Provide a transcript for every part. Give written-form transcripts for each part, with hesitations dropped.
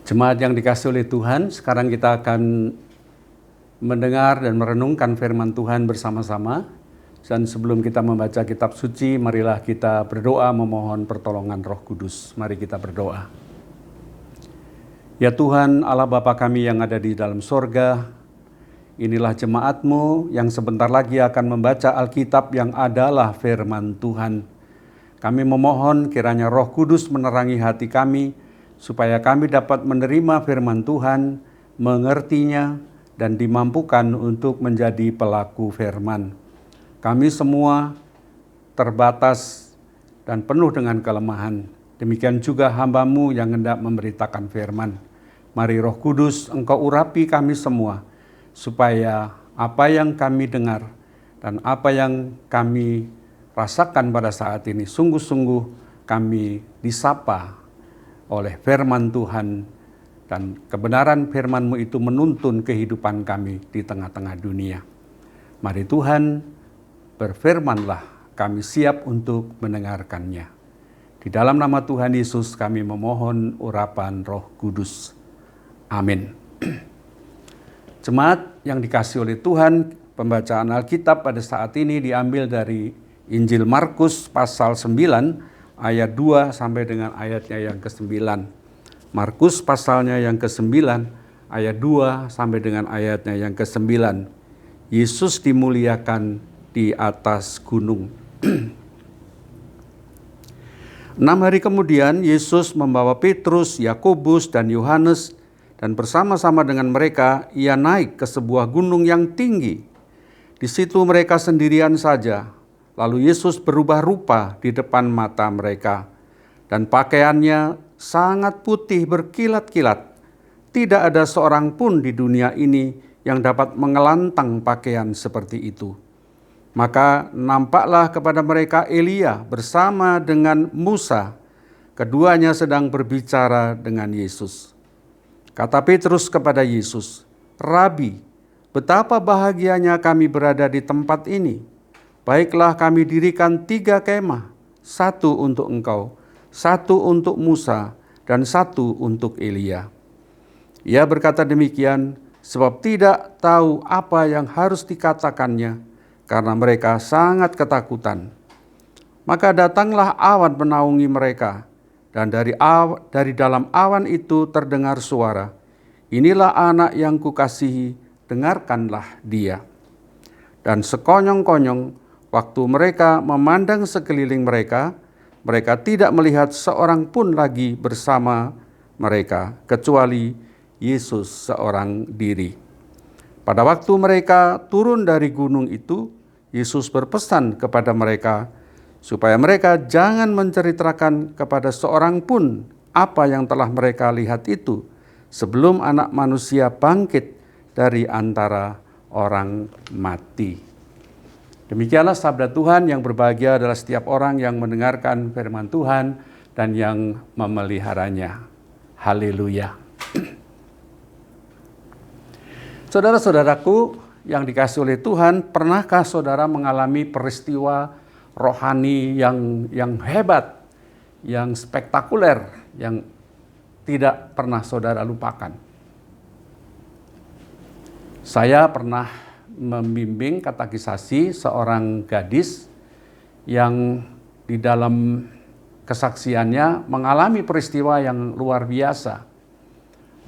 Jemaat yang dikasihi oleh Tuhan, sekarang kita akan mendengar dan merenungkan firman Tuhan bersama-sama. Dan sebelum kita membaca kitab suci, marilah kita berdoa memohon pertolongan Roh Kudus. Mari kita berdoa. Ya Tuhan, Allah Bapa kami yang ada di dalam sorga, inilah jemaat-Mu yang sebentar lagi akan membaca Alkitab yang adalah firman Tuhan. Kami memohon kiranya Roh Kudus menerangi hati kami, supaya kami dapat menerima firman Tuhan, mengertinya, dan dimampukan untuk menjadi pelaku firman. Kami semua terbatas dan penuh dengan kelemahan. Demikian juga hamba-Mu yang hendak memberitakan firman. Mari Roh Kudus, Engkau urapi kami semua, supaya apa yang kami dengar dan apa yang kami rasakan pada saat ini, sungguh-sungguh kami disapa oleh firman Tuhan, dan kebenaran firman-Mu itu menuntun kehidupan kami di tengah-tengah dunia. Mari Tuhan, berfirmanlah, kami siap untuk mendengarkannya. Di dalam nama Tuhan Yesus kami memohon urapan Roh Kudus. Amin. Jemaat yang dikasihi oleh Tuhan, pembacaan Alkitab pada saat ini diambil dari Injil Markus pasal 9 ayat 2 sampai dengan ayatnya yang ke-9. Markus pasalnya yang ke-9 ayat 2 sampai dengan ayatnya yang ke-9. Yesus dimuliakan di atas gunung. 6 hari kemudian Yesus membawa Petrus, Yakobus, dan Yohanes, dan bersama-sama dengan mereka ia naik ke sebuah gunung yang tinggi. Di situ mereka sendirian saja. Lalu Yesus berubah rupa di depan mata mereka, dan pakaiannya sangat putih berkilat-kilat. Tidak ada seorang pun di dunia ini yang dapat mengelantang pakaian seperti itu. Maka nampaklah kepada mereka Elia bersama dengan Musa. Keduanya sedang berbicara dengan Yesus. Kata Petrus kepada Yesus, "Rabi, betapa bahagianya kami berada di tempat ini. Baiklah kami dirikan 3 kemah, 1 untuk engkau, 1 untuk Musa, dan 1 untuk Elia." Ia berkata demikian sebab tidak tahu apa yang harus dikatakannya, karena mereka sangat ketakutan. Maka datanglah awan menaungi mereka, dan dari dalam awan itu terdengar suara, "Inilah anak yang kukasihi, dengarkanlah dia." Dan sekonyong-konyong waktu mereka memandang sekeliling mereka, mereka tidak melihat seorang pun lagi bersama mereka, kecuali Yesus seorang diri. Pada waktu mereka turun dari gunung itu, Yesus berpesan kepada mereka, supaya mereka jangan menceritakan kepada seorang pun apa yang telah mereka lihat itu, sebelum Anak Manusia bangkit dari antara orang mati. Demikianlah sabda Tuhan. Yang berbahagia adalah setiap orang yang mendengarkan firman Tuhan dan yang memeliharanya. Haleluya. Saudara-saudaraku yang dikasihi oleh Tuhan, pernahkah saudara mengalami peristiwa rohani yang hebat, yang spektakuler, yang tidak pernah saudara lupakan? Saya pernah membimbing katekisasi seorang gadis yang di dalam kesaksiannya mengalami peristiwa yang luar biasa.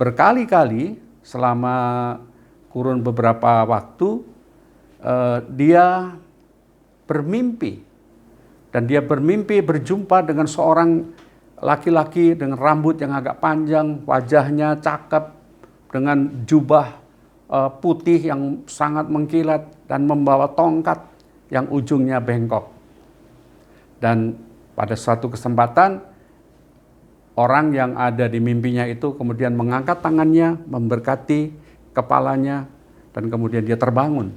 Berkali-kali selama kurun beberapa waktu dia bermimpi, dan dia bermimpi berjumpa dengan seorang laki-laki dengan rambut yang agak panjang, wajahnya cakep, dengan jubah putih yang sangat mengkilat, dan membawa tongkat yang ujungnya bengkok. Dan pada suatu kesempatan, orang yang ada di mimpinya itu kemudian mengangkat tangannya, memberkati kepalanya, dan kemudian dia terbangun.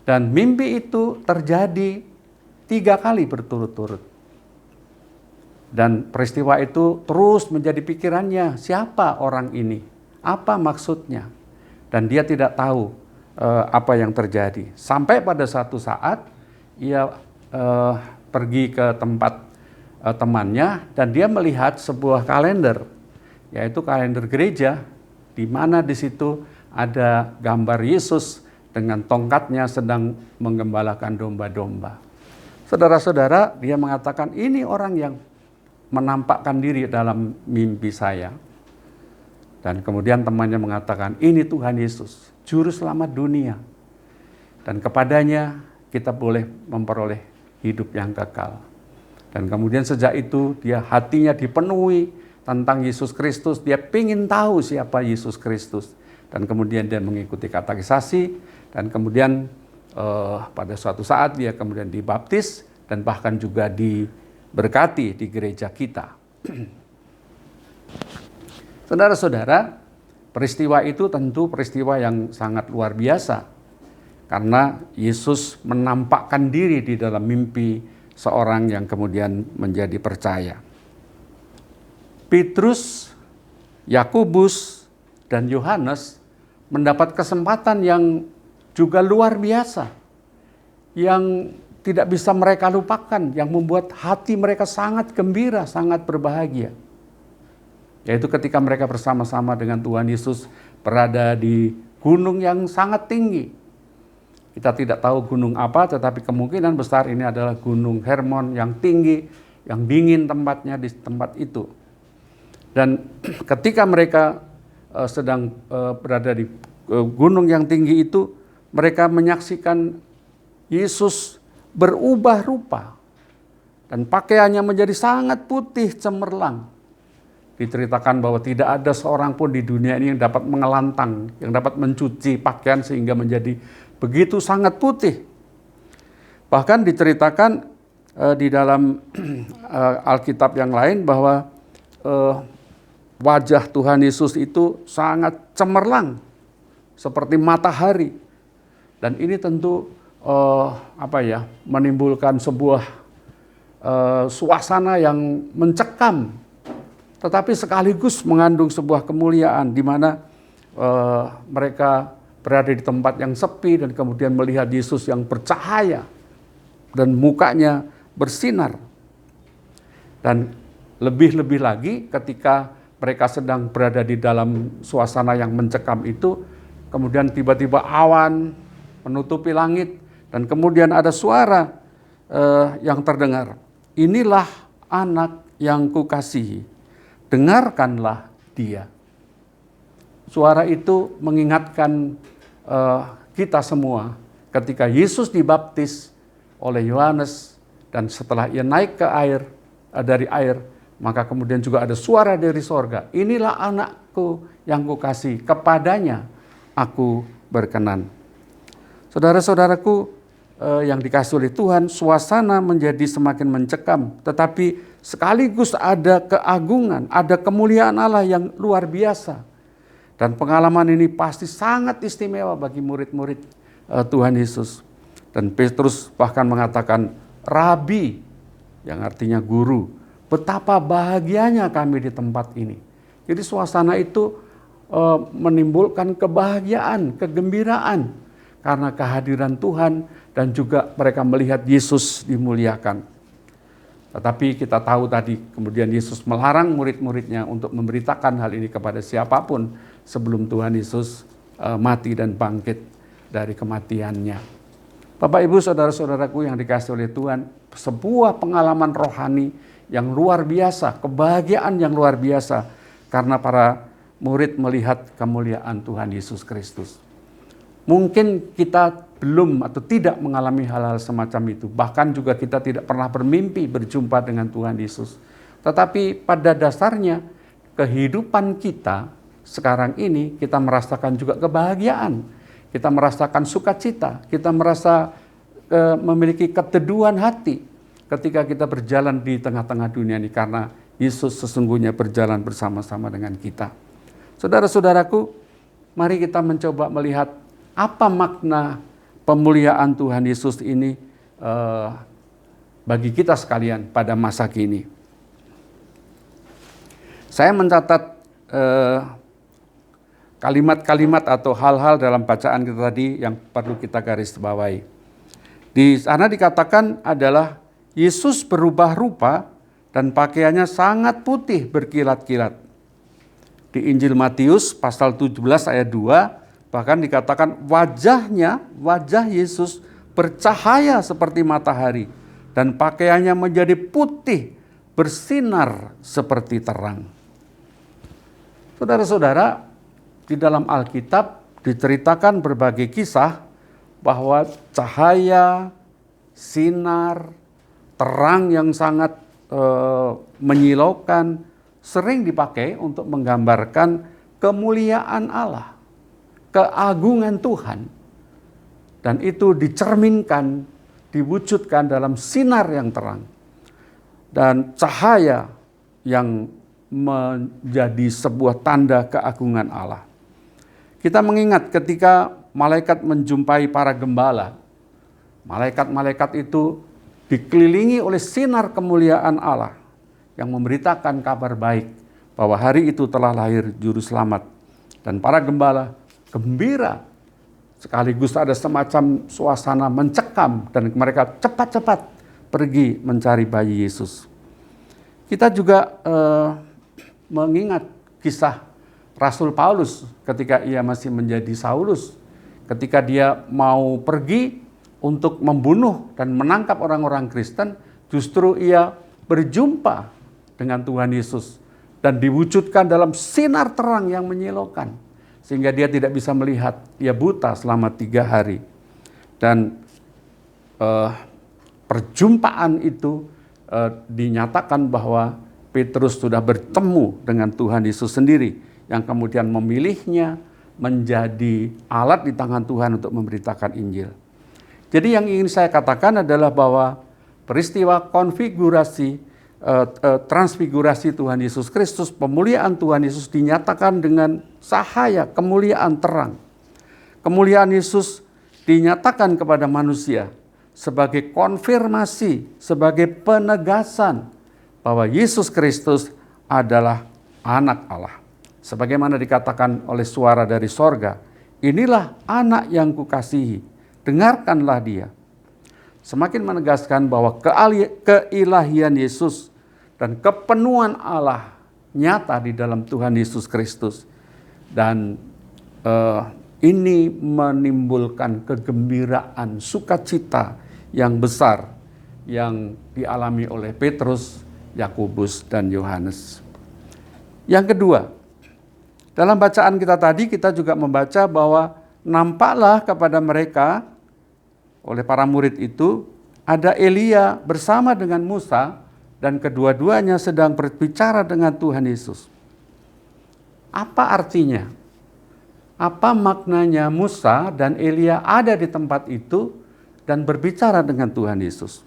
Dan mimpi itu terjadi 3 kali berturut-turut. Dan peristiwa itu terus menjadi pikirannya, siapa orang ini? Apa maksudnya? Dan dia tidak tahu apa yang terjadi. Sampai pada satu saat ia pergi ke tempat temannya, dan dia melihat sebuah kalender yaitu kalender gereja, di mana di situ ada gambar Yesus dengan tongkatnya sedang menggembalakan domba-domba. Saudara-saudara, dia mengatakan ini orang yang menampakkan diri dalam mimpi saya. Dan kemudian temannya mengatakan, ini Tuhan Yesus, Juru Selamat dunia. Dan kepadanya kita boleh memperoleh hidup yang kekal. Dan kemudian sejak itu dia hatinya dipenuhi tentang Yesus Kristus. Dia ingin tahu siapa Yesus Kristus. Dan kemudian dia mengikuti katekisasi. Dan kemudian pada suatu saat dia kemudian dibaptis. Dan bahkan juga diberkati di gereja kita. Saudara-saudara, peristiwa itu tentu peristiwa yang sangat luar biasa. Karena Yesus menampakkan diri di dalam mimpi seorang yang kemudian menjadi percaya. Petrus, Yakobus, dan Yohanes mendapat kesempatan yang juga luar biasa. Yang tidak bisa mereka lupakan, yang membuat hati mereka sangat gembira, sangat berbahagia. Yaitu ketika mereka bersama-sama dengan Tuhan Yesus berada di gunung yang sangat tinggi. Kita tidak tahu gunung apa, tetapi kemungkinan besar ini adalah gunung Hermon yang tinggi, yang dingin tempatnya di tempat itu. Dan ketika mereka sedang berada di gunung yang tinggi itu, mereka menyaksikan Yesus berubah rupa. Dan pakaiannya menjadi sangat putih cemerlang. Diceritakan bahwa tidak ada seorang pun di dunia ini yang dapat mengelantang, yang dapat mencuci pakaian sehingga menjadi begitu sangat putih. Bahkan diceritakan di dalam Alkitab yang lain bahwa wajah Tuhan Yesus itu sangat cemerlang seperti matahari. Dan ini tentu menimbulkan sebuah suasana yang mencekam, tetapi sekaligus mengandung sebuah kemuliaan di mana mereka berada di tempat yang sepi dan kemudian melihat Yesus yang bercahaya dan mukanya bersinar. Dan lebih-lebih lagi ketika mereka sedang berada di dalam suasana yang mencekam itu, kemudian tiba-tiba awan menutupi langit dan kemudian ada suara yang terdengar. Inilah anak yang kukasihi, dengarkanlah dia. Suara itu mengingatkan kita semua ketika Yesus dibaptis oleh Yohanes dan setelah ia naik ke air, dari air, maka kemudian juga ada suara dari sorga. Inilah anakku yang kukasihi, kepadanya aku berkenan. Saudara-saudaraku yang dikasihi oleh Tuhan, suasana menjadi semakin mencekam, tetapi sekaligus ada keagungan, ada kemuliaan Allah yang luar biasa. Dan pengalaman ini pasti sangat istimewa bagi murid-murid Tuhan Yesus. Dan Petrus bahkan mengatakan, Rabi, yang artinya guru, betapa bahagianya kami di tempat ini. Jadi suasana itu menimbulkan kebahagiaan, kegembiraan, karena kehadiran Tuhan dan juga mereka melihat Yesus dimuliakan. Tetapi kita tahu tadi kemudian Yesus melarang murid-muridnya untuk memberitakan hal ini kepada siapapun sebelum Tuhan Yesus mati dan bangkit dari kematiannya. Bapak Ibu saudara-saudaraku yang dikasihi oleh Tuhan, sebuah pengalaman rohani yang luar biasa, kebahagiaan yang luar biasa karena para murid melihat kemuliaan Tuhan Yesus Kristus. Mungkin kita belum atau tidak mengalami hal-hal semacam itu. Bahkan juga kita tidak pernah bermimpi berjumpa dengan Tuhan Yesus. Tetapi pada dasarnya kehidupan kita sekarang ini kita merasakan juga kebahagiaan. Kita merasakan sukacita. Kita merasa memiliki keteduhan hati ketika kita berjalan di tengah-tengah dunia ini. Karena Yesus sesungguhnya berjalan bersama-sama dengan kita. Saudara-saudaraku, mari kita mencoba melihat apa makna pemuliaan Tuhan Yesus ini bagi kita sekalian pada masa kini. Saya mencatat kalimat-kalimat atau hal-hal dalam bacaan kita tadi yang perlu kita garis bawahi. Di sana dikatakan adalah Yesus berubah rupa dan pakaiannya sangat putih berkilat-kilat. Di Injil Matius pasal 17 ayat 2 bahkan dikatakan wajah Yesus bercahaya seperti matahari dan pakaiannya menjadi putih bersinar seperti terang. Saudara-saudara, di dalam Alkitab diceritakan berbagai kisah bahwa cahaya, sinar, terang yang sangat menyilaukan sering dipakai untuk menggambarkan kemuliaan Allah, keagungan Tuhan. Dan itu dicerminkan, diwujudkan dalam sinar yang terang. Dan cahaya yang menjadi sebuah tanda keagungan Allah. Kita mengingat ketika malaikat menjumpai para gembala, malaikat-malaikat itu dikelilingi oleh sinar kemuliaan Allah yang memberitakan kabar baik bahwa hari itu telah lahir juru selamat. Dan para gembala gembira, sekaligus ada semacam suasana mencekam dan mereka cepat-cepat pergi mencari bayi Yesus. Kita juga mengingat kisah Rasul Paulus ketika ia masih menjadi Saulus, ketika dia mau pergi untuk membunuh dan menangkap orang-orang Kristen, justru ia berjumpa dengan Tuhan Yesus dan diwujudkan dalam sinar terang yang menyilaukan, sehingga dia tidak bisa melihat, dia buta selama 3 hari. Dan perjumpaan itu dinyatakan bahwa Petrus sudah bertemu dengan Tuhan Yesus sendiri, yang kemudian memilihnya menjadi alat di tangan Tuhan untuk memberitakan Injil. Jadi yang ingin saya katakan adalah bahwa peristiwa konfigurasi, transfigurasi Tuhan Yesus Kristus, pemuliaan Tuhan Yesus dinyatakan dengan cahaya, kemuliaan terang. Kemuliaan Yesus dinyatakan kepada manusia sebagai konfirmasi, sebagai penegasan bahwa Yesus Kristus adalah anak Allah. Sebagaimana dikatakan oleh suara dari sorga, inilah anak yang kukasihi, dengarkanlah dia. Semakin menegaskan bahwa keilahian Yesus dan kepenuhan Allah nyata di dalam Tuhan Yesus Kristus. Dan ini menimbulkan kegembiraan, sukacita yang besar yang dialami oleh Petrus, Yakobus, dan Yohanes. Yang kedua, dalam bacaan kita tadi kita juga membaca bahwa nampaklah kepada mereka oleh para murid itu ada Elia bersama dengan Musa dan kedua-duanya sedang berbicara dengan Tuhan Yesus. Apa artinya? Apa maknanya Musa dan Elia ada di tempat itu dan berbicara dengan Tuhan Yesus?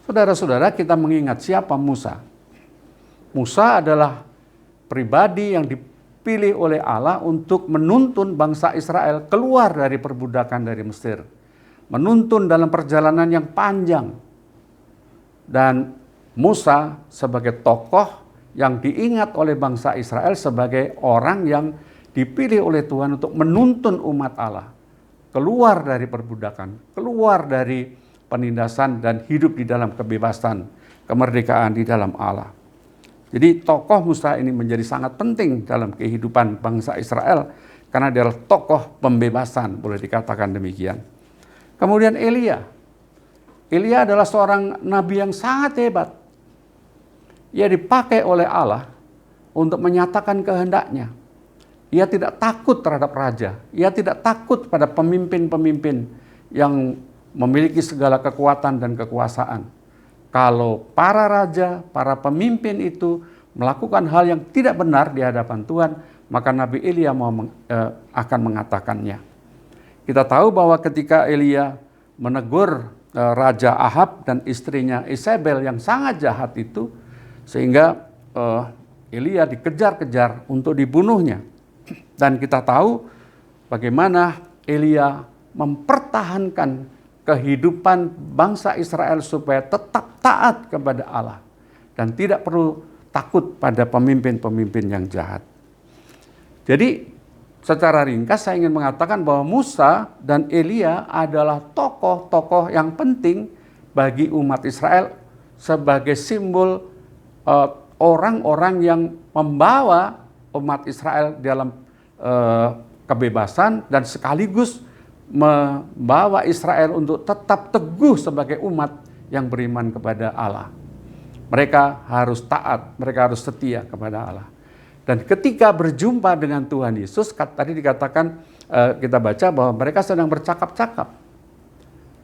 Saudara-saudara, kita mengingat siapa Musa. Musa adalah pribadi yang dipilih oleh Allah untuk menuntun bangsa Israel keluar dari perbudakan dari Mesir. Menuntun dalam perjalanan yang panjang. Dan Musa sebagai tokoh yang diingat oleh bangsa Israel sebagai orang yang dipilih oleh Tuhan untuk menuntun umat Allah keluar dari perbudakan, keluar dari penindasan dan hidup di dalam kebebasan, kemerdekaan di dalam Allah. Jadi tokoh Musa ini menjadi sangat penting dalam kehidupan bangsa Israel karena dia adalah tokoh pembebasan, boleh dikatakan demikian. Kemudian Elia. Elia adalah seorang nabi yang sangat hebat. Ia dipakai oleh Allah untuk menyatakan kehendaknya. Ia tidak takut terhadap raja. Ia tidak takut pada pemimpin-pemimpin yang memiliki segala kekuatan dan kekuasaan. Kalau para raja, para pemimpin itu melakukan hal yang tidak benar di hadapan Tuhan, maka Nabi Elia akan mengatakannya. Kita tahu bahwa ketika Elia menegur Raja Ahab dan istrinya Isabel yang sangat jahat itu, sehingga Elia dikejar-kejar untuk dibunuhnya. Dan kita tahu bagaimana Elia mempertahankan kehidupan bangsa Israel supaya tetap taat kepada Allah dan tidak perlu takut pada pemimpin-pemimpin yang jahat. Jadi secara ringkas saya ingin mengatakan bahwa Musa dan Elia adalah tokoh-tokoh yang penting bagi umat Israel sebagai simbol orang-orang yang membawa umat Israel dalam kebebasan dan sekaligus membawa Israel untuk tetap teguh sebagai umat yang beriman kepada Allah. Mereka harus taat, mereka harus setia kepada Allah. Dan ketika berjumpa dengan Tuhan Yesus, tadi dikatakan, kita baca bahwa mereka sedang bercakap-cakap.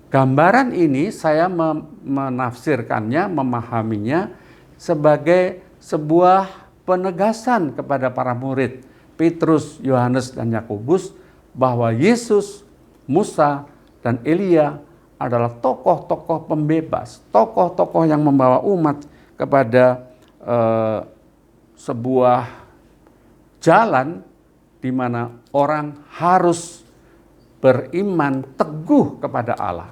Gambaran ini saya menafsirkannya, memahaminya sebagai sebuah penegasan kepada para murid Petrus, Yohanes, dan Yakobus bahwa Yesus, Musa, dan Elia adalah tokoh-tokoh pembebas, tokoh-tokoh yang membawa umat kepada sebuah jalan di mana orang harus beriman teguh kepada Allah.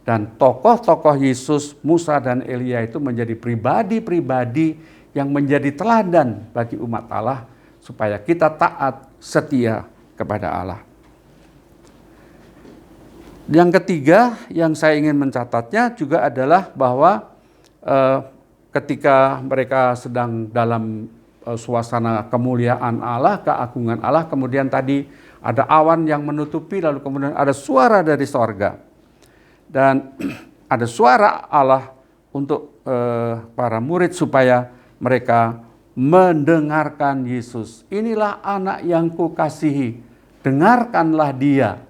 Dan tokoh-tokoh Yesus, Musa, dan Elia itu menjadi pribadi-pribadi yang menjadi teladan bagi umat Allah supaya kita taat, setia kepada Allah. Yang ketiga yang saya ingin mencatatnya juga adalah bahwa ketika mereka sedang dalam suasana kemuliaan Allah, keagungan Allah, kemudian tadi ada awan yang menutupi, lalu kemudian ada suara dari sorga. Dan ada suara Allah untuk para murid supaya mereka mendengarkan Yesus. Inilah anak yang kukasihi, dengarkanlah dia.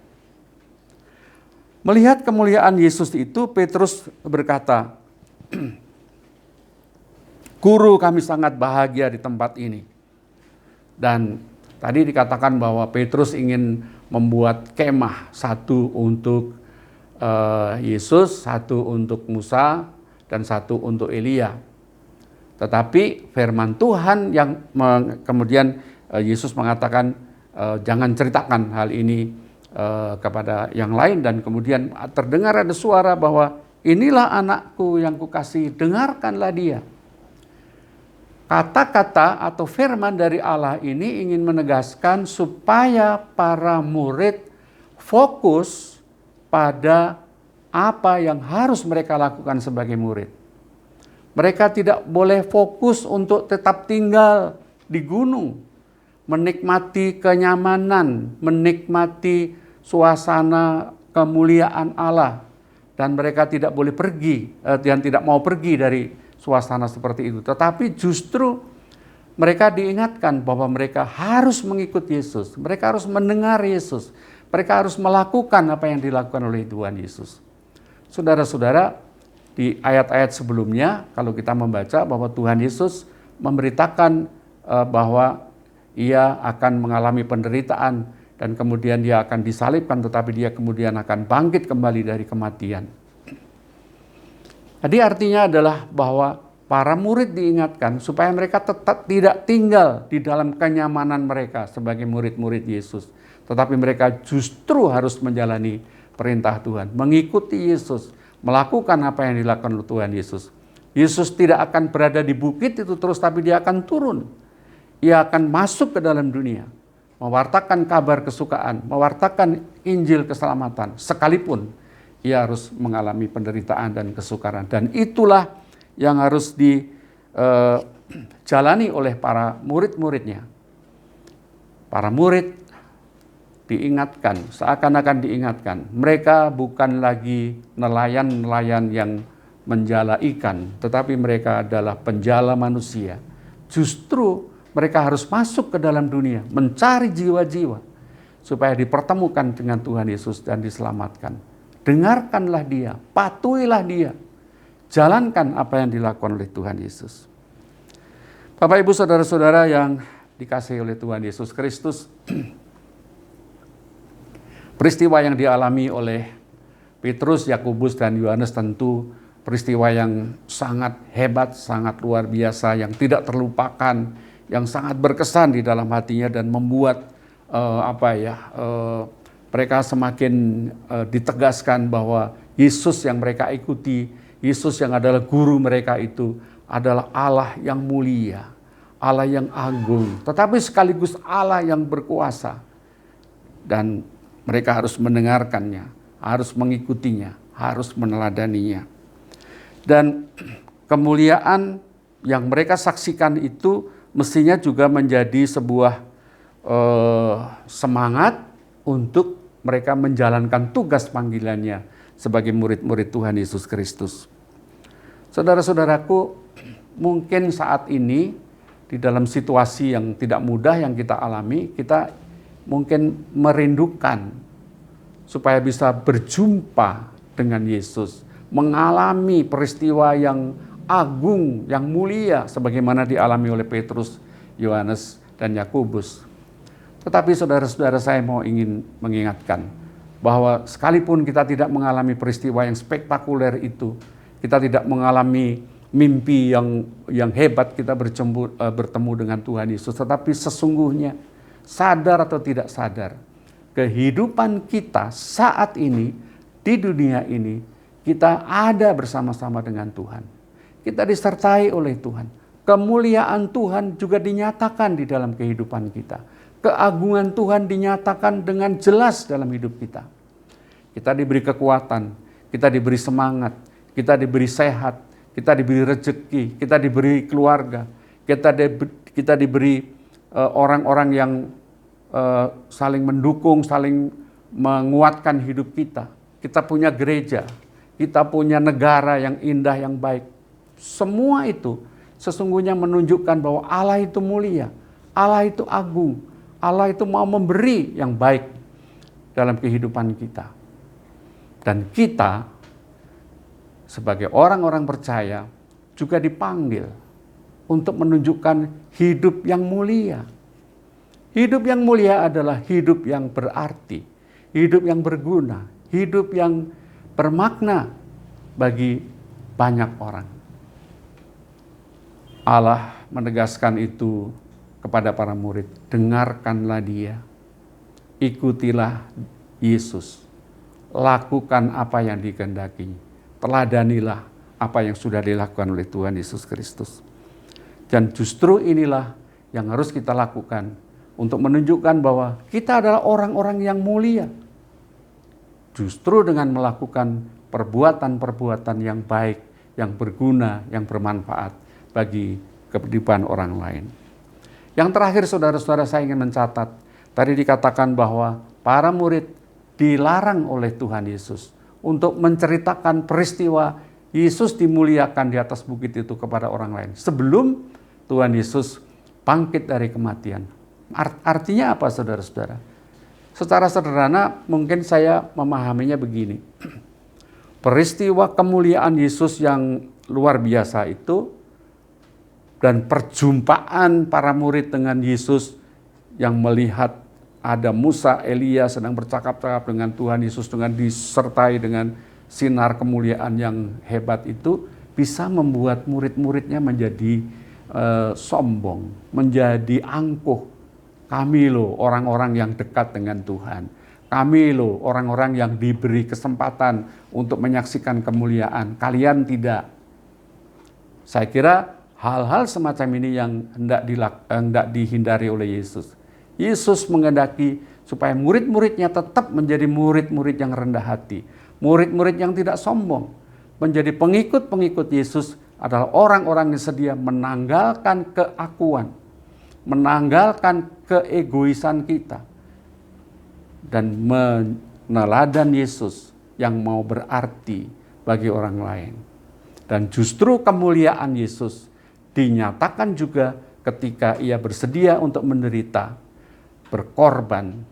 Melihat kemuliaan Yesus itu, Petrus berkata, Guru, kami sangat bahagia di tempat ini. Dan tadi dikatakan bahwa Petrus ingin membuat kemah, satu untuk Yesus, satu untuk Musa, dan satu untuk Elia. Tetapi firman Tuhan yang kemudian Yesus mengatakan, jangan ceritakan hal ini kepada yang lain, dan kemudian terdengar ada suara bahwa inilah anakku yang kukasihi, dengarkanlah dia. Kata-kata atau firman dari Allah ini ingin menegaskan supaya para murid fokus pada apa yang harus mereka lakukan sebagai murid. Mereka tidak boleh fokus untuk tetap tinggal di gunung, menikmati kenyamanan, menikmati suasana kemuliaan Allah, dan mereka tidak boleh pergi dan tidak mau pergi dari suasana seperti itu. Tetapi justru mereka diingatkan bahwa mereka harus mengikut Yesus, mereka harus mendengar Yesus, mereka harus melakukan apa yang dilakukan oleh Tuhan Yesus. Saudara-saudara, di ayat-ayat sebelumnya kalau kita membaca bahwa Tuhan Yesus memberitakan bahwa ia akan mengalami penderitaan dan kemudian dia akan disalibkan, tetapi dia kemudian akan bangkit kembali dari kematian. Jadi artinya adalah bahwa para murid diingatkan supaya mereka tetap tidak tinggal di dalam kenyamanan mereka sebagai murid-murid Yesus, tetapi mereka justru harus menjalani perintah Tuhan, mengikuti Yesus, melakukan apa yang dilakukan oleh Tuhan Yesus. Yesus tidak akan berada di bukit itu terus, tapi dia akan turun. Ia akan masuk ke dalam dunia, mewartakan kabar kesukaan, mewartakan Injil keselamatan, sekalipun ia harus mengalami penderitaan dan kesukaran. Dan itulah yang harus dijalani oleh para murid-muridnya. Para murid diingatkan, seakan-akan diingatkan, mereka bukan lagi nelayan-nelayan yang menjala ikan, tetapi mereka adalah penjala manusia. Justru mereka harus masuk ke dalam dunia, mencari jiwa-jiwa, supaya dipertemukan dengan Tuhan Yesus dan diselamatkan. Dengarkanlah dia, patuhilah dia, jalankan apa yang dilakukan oleh Tuhan Yesus. Bapak, Ibu, Saudara-saudara yang dikasihi oleh Tuhan Yesus Kristus, peristiwa yang dialami oleh Petrus, Yakobus, dan Yohanes tentu peristiwa yang sangat hebat, sangat luar biasa, yang tidak terlupakan, yang sangat berkesan di dalam hatinya dan membuat mereka semakin ditegaskan bahwa Yesus yang mereka ikuti, Yesus yang adalah guru mereka itu adalah Allah yang mulia, Allah yang agung, tetapi sekaligus Allah yang berkuasa. Dan mereka harus mendengarkannya, harus mengikutinya, harus meneladaninya. Dan kemuliaan yang mereka saksikan itu mestinya juga menjadi sebuah semangat untuk mereka menjalankan tugas panggilannya sebagai murid-murid Tuhan Yesus Kristus. Saudara-saudaraku, mungkin saat ini di dalam situasi yang tidak mudah yang kita alami, kita mungkin merindukan supaya bisa berjumpa dengan Yesus, mengalami peristiwa yang agung, yang mulia sebagaimana dialami oleh Petrus, Yohanes, dan Yakobus. Tetapi saudara-saudara, saya ingin mengingatkan bahwa sekalipun kita tidak mengalami peristiwa yang spektakuler itu, kita tidak mengalami mimpi yang hebat, kita bertemu dengan Tuhan Yesus, tetapi sesungguhnya sadar atau tidak sadar, kehidupan kita saat ini di dunia ini, kita ada bersama-sama dengan Tuhan. Kita disertai oleh Tuhan. Kemuliaan Tuhan juga dinyatakan di dalam kehidupan kita. Keagungan Tuhan dinyatakan dengan jelas dalam hidup kita. Kita diberi kekuatan, kita diberi semangat, kita diberi sehat, kita diberi rezeki, kita diberi keluarga, kita diberi orang-orang yang saling mendukung, saling menguatkan hidup kita. Kita punya gereja, kita punya negara yang indah, yang baik. Semua itu sesungguhnya menunjukkan bahwa Allah itu mulia, Allah itu agung, Allah itu mau memberi yang baik dalam kehidupan kita. Dan kita sebagai orang-orang percaya juga dipanggil untuk menunjukkan hidup yang mulia. Hidup yang mulia adalah hidup yang berarti, hidup yang berguna, hidup yang bermakna bagi banyak orang. Allah menegaskan itu kepada para murid, dengarkanlah dia, ikutilah Yesus, lakukan apa yang dikehendaki, teladanilah apa yang sudah dilakukan oleh Tuhan Yesus Kristus. Dan justru inilah yang harus kita lakukan untuk menunjukkan bahwa kita adalah orang-orang yang mulia. Justru dengan melakukan perbuatan-perbuatan yang baik, yang berguna, yang bermanfaat bagi kehidupan orang lain. Yang terakhir, saudara-saudara, saya ingin mencatat, tadi dikatakan bahwa para murid dilarang oleh Tuhan Yesus untuk menceritakan peristiwa Yesus dimuliakan di atas bukit itu kepada orang lain sebelum Tuhan Yesus bangkit dari kematian. Artinya apa, saudara-saudara? Secara sederhana mungkin saya memahaminya begini. Peristiwa kemuliaan Yesus yang luar biasa itu dan perjumpaan para murid dengan Yesus yang melihat ada Musa, Elia sedang bercakap-cakap dengan Tuhan Yesus dengan disertai dengan sinar kemuliaan yang hebat itu bisa membuat murid-muridnya menjadi sombong, menjadi angkuh. Kami loh orang-orang yang dekat dengan Tuhan. Kami loh orang-orang yang diberi kesempatan untuk menyaksikan kemuliaan. Kalian tidak. Saya kira hal-hal semacam ini yang hendak dihindari oleh Yesus. Yesus menghendaki supaya murid-muridnya tetap menjadi murid-murid yang rendah hati. Murid-murid yang tidak sombong. Menjadi pengikut-pengikut Yesus adalah orang-orang yang sedia menanggalkan keakuan, menanggalkan keegoisan kita, dan meneladan Yesus yang mau berarti bagi orang lain. Dan justru kemuliaan Yesus dinyatakan juga ketika ia bersedia untuk menderita, berkorban,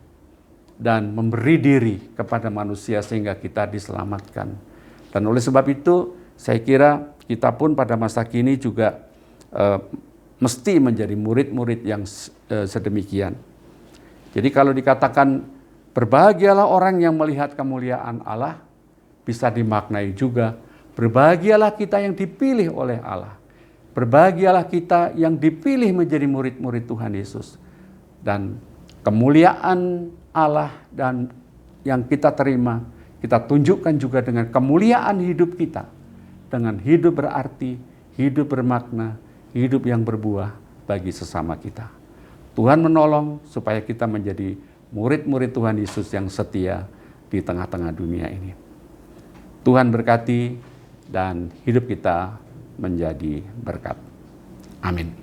dan memberi diri kepada manusia sehingga kita diselamatkan. Dan oleh sebab itu, saya kira kita pun pada masa kini juga mesti menjadi murid-murid yang sedemikian. Jadi kalau dikatakan berbahagialah orang yang melihat kemuliaan Allah, bisa dimaknai juga berbahagialah kita yang dipilih oleh Allah. Berbahagialah kita yang dipilih menjadi murid-murid Tuhan Yesus. Dan kemuliaan Allah dan yang kita terima, kita tunjukkan juga dengan kemuliaan hidup kita. Dengan hidup berarti, hidup bermakna, hidup yang berbuah bagi sesama kita. Tuhan menolong supaya kita menjadi murid-murid Tuhan Yesus yang setia di tengah-tengah dunia ini. Tuhan berkati dan hidup kita menjadi berkat. Amin.